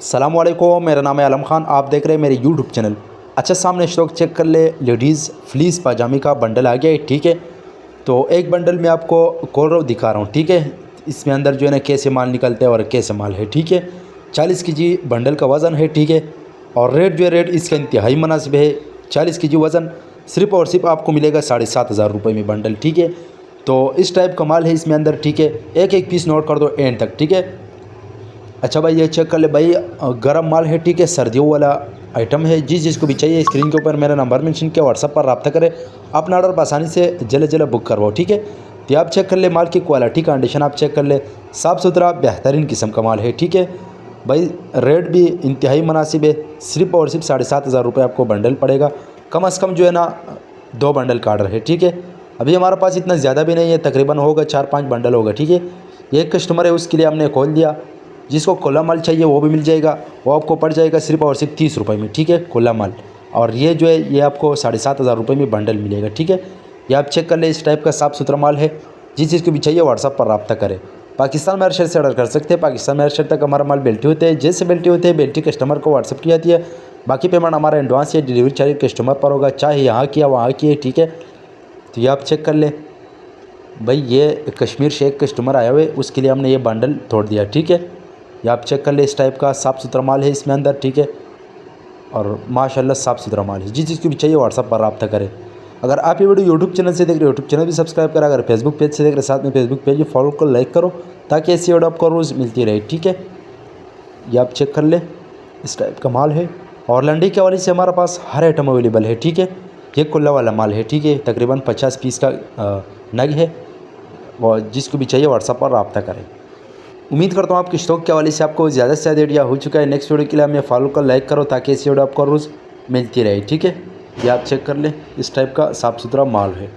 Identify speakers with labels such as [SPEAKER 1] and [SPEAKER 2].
[SPEAKER 1] अस्सलामुअलैकुम, मेरा नाम है आलम खान। आप देख रहे हैं मेरे यूट्यूब चैनल। अच्छा, सामने स्टॉक चेक कर ले। लेडीज़ फ्लीस पजामी का बंडल आ गया है, ठीक है। तो एक बंडल में आपको खोल रहा हूँ, दिखा रहा हूँ, ठीक है। इसमें अंदर जो है ना कैसे माल निकलते हैं और कैसे माल है, ठीक है। 40 केजी बंडल का वज़न है, ठीक है। और रेट जो है रेट इसका इंतहाई मुनासिब है। 40 केजी वज़न सिर्फ़ और सिर्फ आपको मिलेगा 7,500 रुपये में बंडल, ठीक है। तो इस टाइप का माल है इसमें अंदर, ठीक है। एक एक पीस नोट कर दो एंड तक, ठीक है। अच्छा भाई, ये चेक कर ले भाई, गरम माल है, ठीक है। सर्दियों वाला आइटम है। जिसको भी चाहिए स्क्रीन के ऊपर मेरा नंबर मेंशन किया, व्हाट्सअप पर रब्ता करें। अपना ऑर्डर आसानी से जल्द जल्द बुक करवाओ, ठीक है। तो आप चेक कर ले माल की क्वालिटी कंडीशन, आप चेक कर ले। साफ़ सुथरा बेहतरीन किस्म का माल है, ठीक है भाई। रेट भी इंतहाई मुनासिब है। सिर्फ और सिर्फ 7,500 रुपये आपको बंडल पड़ेगा। कम से कम जो है ना 2 बंडल का ऑर्डर है, ठीक है। अभी हमारे पास इतना ज़्यादा भी नहीं है, तकरीबन होगा 4-5 बंडल होगा, ठीक है। एक कस्टमर है, उसके लिए हमने खोल दिया। जिसको खुला माल चाहिए वो भी मिल जाएगा। वो आपको पड़ जाएगा सिर्फ और सिर्फ 30 रुपये में, ठीक है, खुला माल। और ये जो है ये आपको 7,500 रुपये में बंडल मिलेगा, ठीक है। ये आप चेक कर ले, इस टाइप का साफ़ सुथरा माल है। जिस चीज़ को भी चाहिए व्हाट्सअप पर रब्ता करें। पाकिस्तान में हर शहर से ऑर्डर कर सकते हैं। पाकिस्तान में हर शहर तक हमारा माल बेल्टी होते हैं। जैसे बेल्टी होते हैं, बेल्टी कस्टमर को व्हाट्सअप की जाती है। बाकी पेमेंट हमारा एडवांस या डिलीवरी चार्ज कस्टमर पर होगा, चाहे यहाँ की या वहाँ की है, ठीक है। तो ये आप चेक कर ले भाई, ये कश्मीर से एक कस्टमर आया हुए, उसके लिए हमने ये बंडल तोड़ दिया, ठीक है। ये आप चेक कर ले, इस टाइप का साफ़ सुथरा माल है इसमें अंदर, ठीक है। और माशाल्लाह साफ़ सुथरा माल है। जिस चीज़ की भी चाहिए व्हाट्सअप पर रब्ता करें। अगर आप ये वीडियो यूट्यूब चैनल से देख रहे हो, यूट्यूब चैनल भी सब्सक्राइब करें। अगर फेसबुक पेज से देख रहे साथ में फेसबुक पेज भी फॉलो कर, लाइक करो, ताकि ऐसी वीडियो आपको रोज़ मिलती रहे, ठीक है। ये आप चेक कर ले, इस टाइप का माल है। और लंडी के हवाले से हमारे पास हर आइटम अवेलेबल है, ठीक है। ये खुला वाला माल है, ठीक है। तकरीबन 50 पीस का नग है। और जिसको भी चाहिए व्हाट्सएप पर रब्ता करें। उम्मीद करता हूँ आपके स्टॉक के हवाले से आपको ज़्यादा से ज़्यादा आइडिया हो चुका है। नेक्स्ट वीडियो के लिए हमें फॉलो कर, लाइक करो, ताकि ऐसी वीडियो आपको रोज़ मिलती रहे, ठीक है। ये आप चेक कर लें, इस टाइप का साफ़ सुथरा माल है।